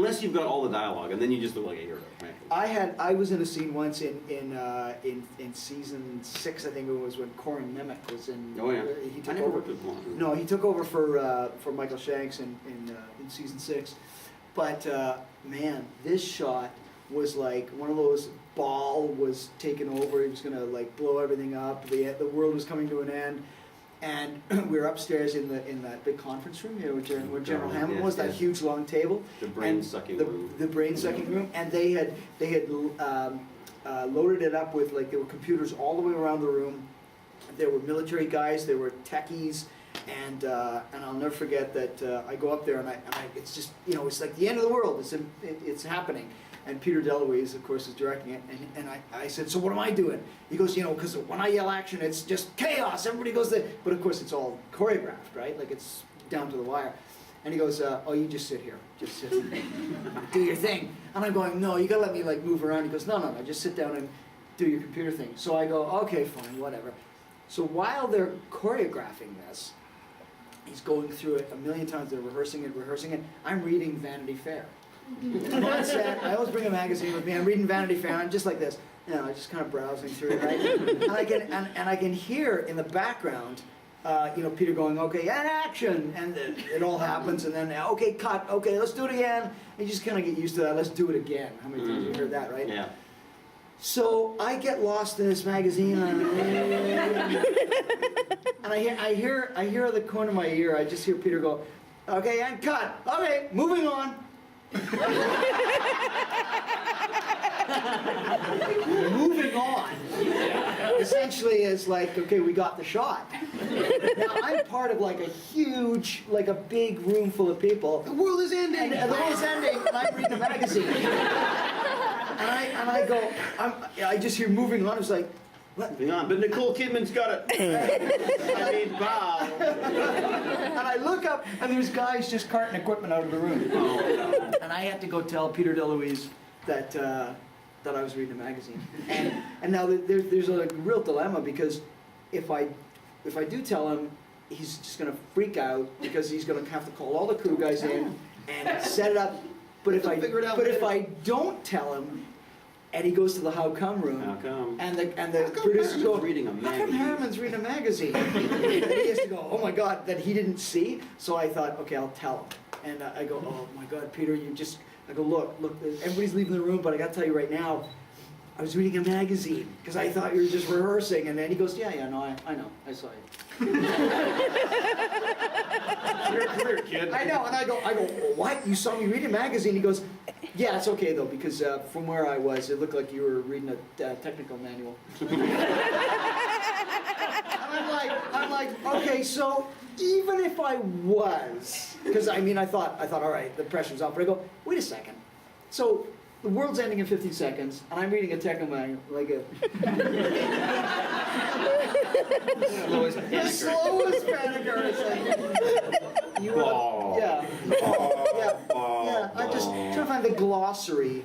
unless you've got all the dialogue, and then you just look like a hero, right? I was in a scene once in season 6, I think it was, when Corin Nemec was in. Oh yeah. He I took never over. worked with one. No, he took over for Michael Shanks in season 6. But man, this shot was like one of those. Ball was taken over. He was gonna like blow everything up. The world was coming to an end. And we were upstairs in that big conference room here, where General Hammond was, that huge long table. The brain-sucking room. The brain-sucking room. And they had loaded it up with, like, there were computers all the way around the room. There were military guys, there were techies, and I'll never forget that I go up there and I it's just, it's like the end of the world. It's happening. And Peter DeLuise, of course, is directing it, and I said, so what am I doing? He goes, because when I yell action, it's just chaos, everybody goes there. But of course, it's all choreographed, right? Like, it's down to the wire. And he goes, oh, you just sit here. Just sit here. Do your thing. And I'm going, no, you gotta let me, like, move around. He goes, no, just sit down and do your computer thing. So I go, okay, fine, whatever. So while they're choreographing this, he's going through it a million times. They're rehearsing it. I'm reading Vanity Fair. On set, I always bring a magazine with me. I'm reading Vanity Fair. I'm just like this, just kind of browsing through it, right? and I can hear in the background, Peter going, okay, and action, and it all happens, and then okay, cut, okay, let's do it again. And you just kind of get used to that. Let's do it again. How many times have you heard that, right? Yeah. So I get lost in this magazine, and I hear at the corner of my ear, I just hear Peter go, okay, and cut. Okay, moving on. Moving on essentially is like, okay, we got the shot. Now I'm part of like a huge, like a big room full of people. The world is ending. And the world's ending, and I'm reading a magazine. And I go, I just hear moving on. It's like, what? Moving on, but Nicole Kidman's got it. Bow. And I look up, and there's guys just carting equipment out of the room. And I had to go tell Peter DeLuise that I was reading a magazine. And now there's a real dilemma, because if I do tell him, he's just going to freak out, because he's going to have to call all the crew guys in and set it up. But if I don't tell him, and he goes to the How Come room, and the producers go, how come Harriman's reading a magazine? And he has to go, oh my God, that he didn't see. So I thought, okay, I'll tell him. And I go, oh my God, Peter, I go, look, everybody's leaving the room, but I got to tell you right now, I was reading a magazine, because I thought you were just rehearsing. And then he goes, yeah, no, I know, I saw you. Come here, kid. I know, and I go, what? You saw me reading a magazine? He goes, yeah, it's okay though, because from where I was, it looked like you were reading a technical manual. And I'm like, okay, so even if I was, because I thought, all right, the pressure's off, but I go, wait a second. So the world's ending in 15 seconds, and I'm reading a technical manual, like a... The slowest panicker. It's like, yeah. I'm just trying to find the glossary.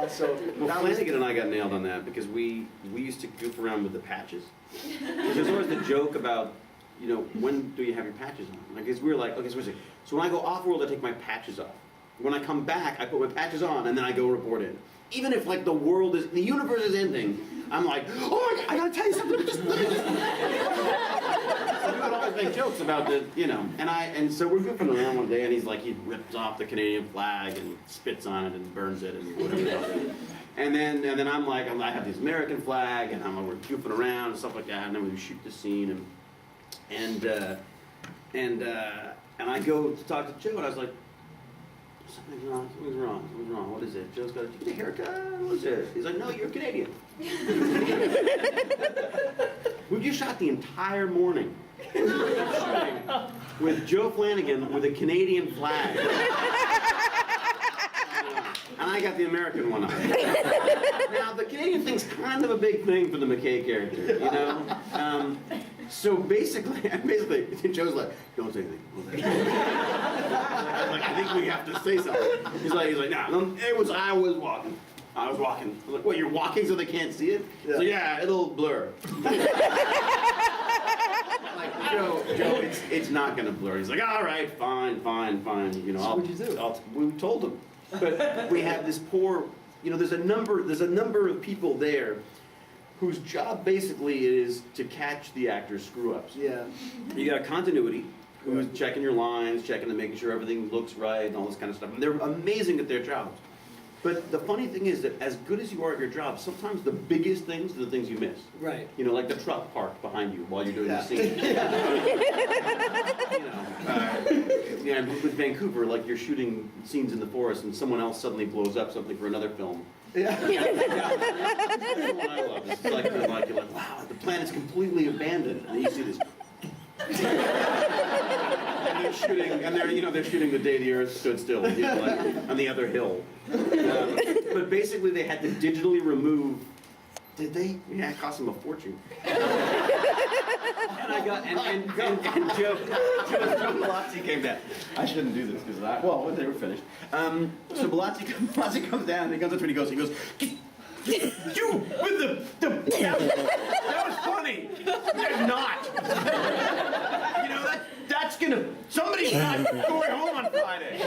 So Flanagan and I got nailed on that, because we used to goof around with the patches. There's always the joke about, when do you have your patches on? Like, we were like, okay, so when I go off-world, I take my patches off. When I come back, I put my patches on, and then I go report in. Even if, like, the universe is ending, I'm like, oh my God, I gotta tell you something. Just we would always make jokes about and so we're goofing around one day, and he rips off the Canadian flag and spits on it and burns it and whatever. And then I'm like, I have this American flag, and we're goofing around and stuff like that, and then we shoot the scene, and I go to talk to Joe, and I was like, something's wrong, what is it? Joe's got, did you get a haircut? What is it? He's like, no, you're Canadian. We just shot the entire morning with Joe Flanagan with a Canadian flag. And I got the American one on. Now, the Canadian thing's kind of a big thing for the McKay character, So basically, Joe's like, don't say anything. I was like, I think we have to say something. He's like, nah, I was walking. I was like, what, you're walking so they can't see it? Yeah. So yeah, it'll blur. Like, Joe, it's not gonna blur. He's like, all right, fine. You know, So what'd you do? we told him. But we have this poor, you know, there's a number of people there whose job basically is to catch the actors' screw-ups. Yeah. You got continuity, who's checking your lines, checking and making sure everything looks right and all this kind of stuff. And they're amazing at their jobs. But the funny thing is that as good as you are at your job, sometimes the biggest things are the things you miss. Right. You know, like the truck parked behind you while you're doing the scene. Yeah, and with Vancouver, like you're shooting scenes in the forest and someone else suddenly blows up something for another film. Yeah. That's what I love. It's like you're like, wow, the planet's completely abandoned. And then you see this. And they're shooting, and they're shooting the day the Earth stood still, you know, like on the other hill. But basically, they had to digitally remove. Did they? Yeah, it cost them a fortune. And I got and Joe Belazzi came down. I shouldn't do this because when they were finished. So Belazzi comes down and he comes up to me and he goes, you with the that was funny. There's not. You know that's gonna somebody's not going home on Friday.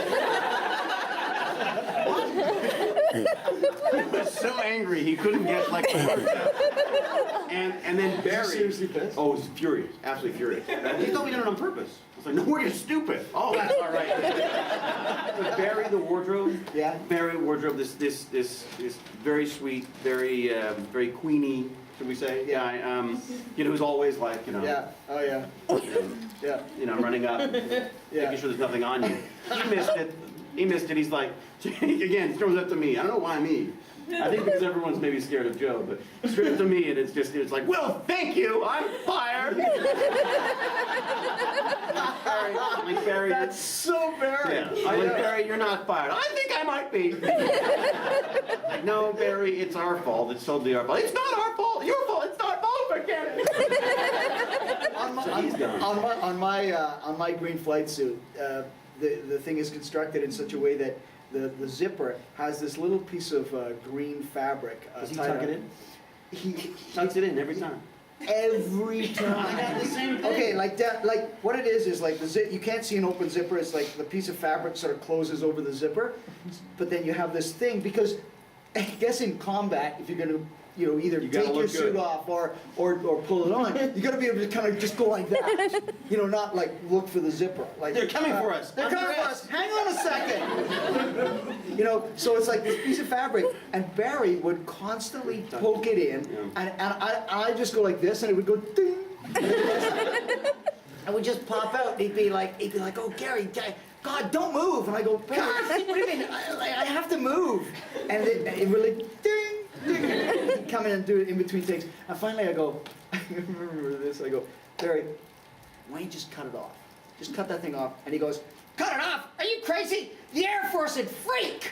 He was so angry he couldn't get like the words out. And then Barry. Seriously pissed? Oh, he was furious, absolutely furious. He thought we did it on purpose. I was like, no, you're stupid. Oh, that's all right. But Barry the wardrobe. Yeah. Barry wardrobe. This very sweet, very queenie. Should we say? Yeah. You know, who's always like, you know. Yeah. Oh yeah. Yeah. You know, running up, making sure there's nothing on you. He missed it. He's like, again, he throws up to me. I don't know why me. I think because everyone's maybe scared of Joe, but straight up to me, and it's like, well, thank you, I'm fired. Like Barry, That's so Barry. yeah. Like Barry, you're not fired. I think I might be. Like, no, Barry, it's our fault. It's totally our fault. It's not our fault. Your fault. It's not our fault. Forget it. On my green flight suit, the thing is constructed in such a way that the zipper has this little piece of green fabric. Does he tied tuck up. it in? He Tucks it in every time. every time. I got the same thing. Okay, like that. Like what it is like the zip. You can't see an open zipper. It's like the piece of fabric sort of closes over the zipper, but then you have this thing because I guess in combat, if you're gonna either You gotta take your look suit good. off or pull it on, you gotta be able to kind of just go like that. Not like look for the zipper. Like They're coming for us. They're coming for us. Hang on a second. So it's like this piece of fabric, and Barry would constantly poke it in, and I just go like this, and it would go ding. And would just pop out. And he'd be like, oh Gary, God, don't move. And I go, God, what do you mean? I have to move. And it really ding. He'd come in and do it in between takes. And finally I go, I remember this, I go, Barry, why don't you just cut it off? Just cut that thing off. And he goes, cut it off? Are you crazy? The Air Force would freak!